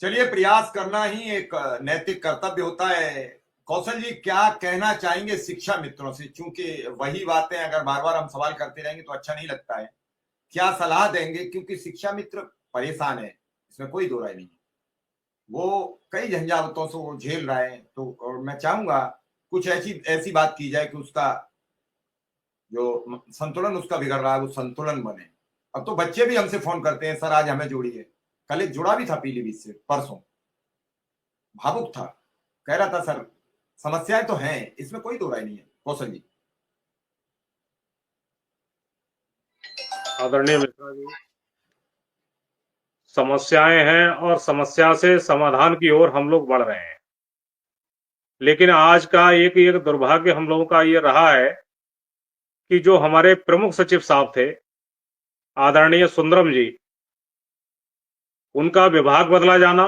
चलिए, प्रयास करना ही एक नैतिक कर्तव्य होता है। कौशल जी, क्या कहना चाहेंगे शिक्षा मित्रों से? चूंकि वही बातें अगर बार बार हम सवाल करते रहेंगे तो अच्छा नहीं लगता है। क्या सलाह देंगे? क्योंकि शिक्षा मित्र परेशान है, इसमें कोई दो राय नहीं है। वो कई झंझावतों से वो झेल रहा है, तो और मैं चाहूंगा कुछ ऐसी ऐसी बात की जाए कि उसका जो संतुलन उसका बिगड़ रहा है वो संतुलन बने। अब तो बच्चे भी हमसे फोन करते हैं, सर आज हमें जोड़िए। कल एक जुड़ा भी था पीलीभीत से, परसों भावुक था, कह रहा था सर समस्याएं तो हैं, इसमें कोई दो राय नहीं है। कौशल जी। आदरणीय मिश्रा जी, समस्याएं हैं और समस्या से समाधान की ओर हम लोग बढ़ रहे हैं। लेकिन आज का एक एक दुर्भाग्य हम लोगों का ये रहा है कि जो हमारे प्रमुख सचिव साहब थे, आदरणीय सुंदरम जी, उनका विभाग बदला जाना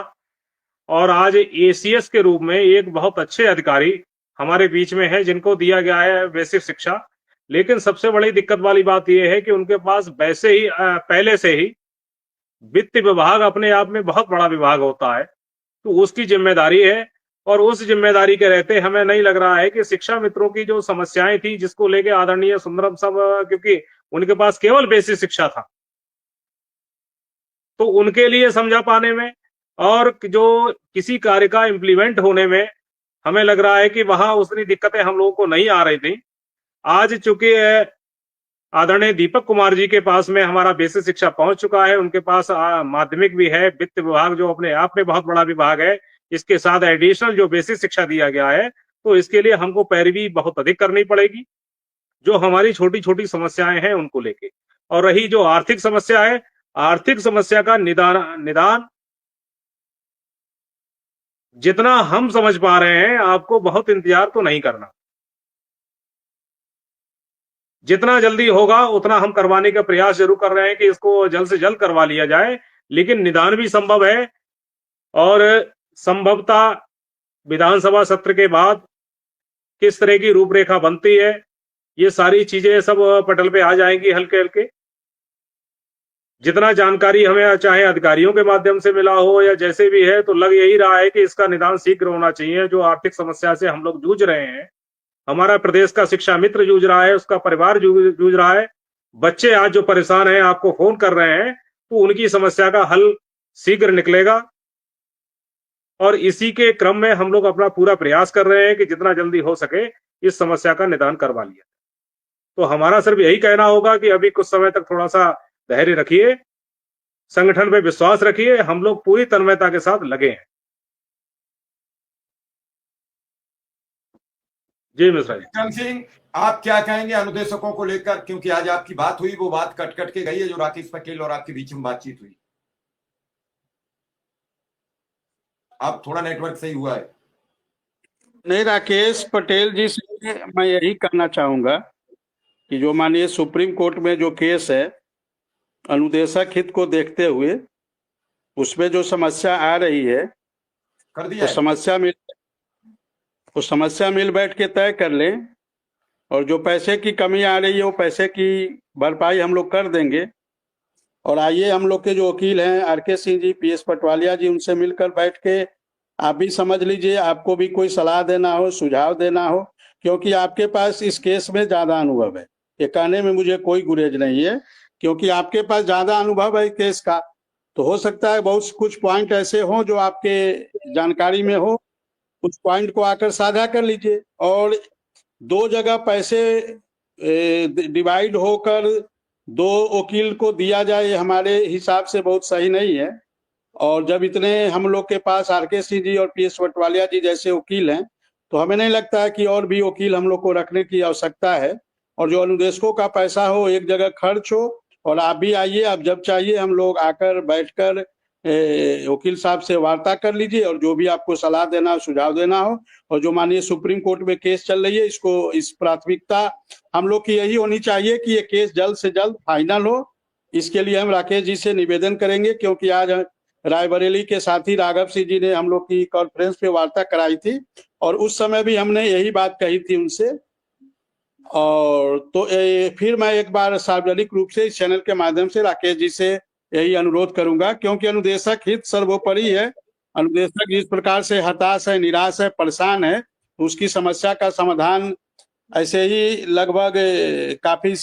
और आज एसीएस के रूप में एक बहुत अच्छे अधिकारी हमारे बीच में है जिनको दिया गया है बेसिक शिक्षा। लेकिन सबसे बड़ी दिक्कत वाली बात यह है कि उनके पास वैसे ही पहले से ही वित्त विभाग अपने आप में बहुत बड़ा विभाग होता है, तो उसकी जिम्मेदारी है। और उस जिम्मेदारी के रहते हमें नहीं लग रहा है कि शिक्षा मित्रों की जो समस्याएं थी जिसको लेके आदरणीय सुंदरम साहब, क्योंकि उनके पास केवल बेसिक शिक्षा था, तो उनके लिए समझा पाने में और जो किसी कार्य का इम्प्लीमेंट होने में हमें लग रहा है कि वहां उतनी दिक्कतें हम लोगों को नहीं आ रही थी। आज चूंकि आदरणीय दीपक कुमार जी के पास में हमारा बेसिक शिक्षा पहुंच चुका है, उनके पास माध्यमिक भी है, वित्त विभाग जो अपने आप में बहुत बड़ा विभाग है, इसके साथ एडिशनल जो बेसिक शिक्षा दिया गया है, तो इसके लिए हमको पैरवी बहुत अधिक करनी पड़ेगी जो हमारी छोटी छोटी समस्याएं हैं उनको लेके। और रही जो आर्थिक समस्या है, आर्थिक समस्या का निदान जितना हम समझ पा रहे हैं, आपको बहुत इंतजार तो नहीं करना। जितना जल्दी होगा उतना हम करवाने का प्रयास जरूर कर रहे हैं कि इसको जल्द से जल्द करवा लिया जाए, लेकिन निदान भी संभव है। और संभवतः विधानसभा सत्र के बाद किस तरह की रूपरेखा बनती है, ये सारी चीजें सब पटल पे आ जाएंगी हल्के हल्के। जितना जानकारी हमें चाहे अधिकारियों के माध्यम से मिला हो या जैसे भी है, तो लग यही रहा है कि इसका निदान शीघ्र होना चाहिए। जो आर्थिक समस्या से हम लोग जूझ रहे हैं, हमारा प्रदेश का शिक्षा मित्र जूझ रहा है, उसका परिवार जूझ रहा है, बच्चे आज जो परेशान हैं आपको फोन कर रहे हैं, तो उनकी समस्या का हल शीघ्र निकलेगा। और इसी के क्रम में हम लोग अपना पूरा प्रयास कर रहे हैं कि जितना जल्दी हो सके इस समस्या का निदान करवा लिया। तो हमारा सिर्फ यही कहना होगा कि अभी कुछ समय तक थोड़ा सा धैर्य रखिए, संगठन पे विश्वास रखिए, हम लोग पूरी तन्मयता के साथ लगे हैं। जी मिश्रा जी। विक्रम सिंह, आप क्या कहेंगे अनुदेशकों को लेकर? क्योंकि आज आपकी बात हुई, वो बात कट कट के गई है जो राकेश पटेल और आपके बीच में बातचीत हुई। आप थोड़ा नेटवर्क सही हुआ है? नहीं, राकेश पटेल जी से मैं यही कहना चाहूंगा कि जो माननीय सुप्रीम कोर्ट में जो केस है, अनुदेशक हित को देखते हुए उसमें जो समस्या आ रही है, कर दिया है। समस्या मिल बैठ के तय कर लें, और जो पैसे की कमी आ रही है वो पैसे की भरपाई हम लोग कर देंगे। और आइए, हम लोग के जो वकील हैं आर.के. सिंह जी, पी.एस. पटवालिया जी, उनसे मिलकर बैठ के आप भी समझ लीजिए, आपको भी कोई सलाह देना हो, सुझाव देना हो, क्योंकि आपके पास इस केस में ज्यादा अनुभव है। ये कहने में मुझे कोई गुरेज नहीं है, क्योंकि आपके पास ज्यादा अनुभव है केस का। तो हो सकता है बहुत कुछ पॉइंट ऐसे हों जो आपके जानकारी में हो, उस पॉइंट को आकर साझा कर लीजिए। और दो जगह पैसे डिवाइड होकर दो वकील को दिया जाए, ये हमारे हिसाब से बहुत सही नहीं है। और जब इतने हम लोग के पास आर.के. सिंह जी और पी.एस. पटवालिया जी जैसे वकील हैं, तो हमें नहीं लगता है कि और भी वकील हम लोग को रखने की आवश्यकता है। और जो अनुदेशकों का पैसा हो एक जगह खर्च हो, और आप भी आइए, आप जब चाहिए हम लोग आकर बैठकर वकील साहब से वार्ता कर लीजिए, और जो भी आपको सलाह देना हो, सुझाव देना हो। और जो माननीय सुप्रीम कोर्ट में केस चल रही है, इसको इस प्राथमिकता हम लोग की यही होनी चाहिए कि ये केस जल्द से जल्द फाइनल हो। इसके लिए हम राकेश जी से निवेदन करेंगे, क्योंकि आज रायबरेली के साथी राघव सिंह जी ने हम लोग की कॉन्फ्रेंस पे वार्ता कराई थी, और उस समय भी हमने यही बात कही थी उनसे। और तो फिर मैं एक बार सार्वजनिक रूप से इस चैनल के माध्यम से राकेश जी से यही अनुरोध करूंगा, क्योंकि अनुदेशक हित सर्वोपरि है। अनुदेशक जिस प्रकार से हताश है, निराश है, परेशान है, उसकी समस्या का समाधान ऐसे ही लगभग काफी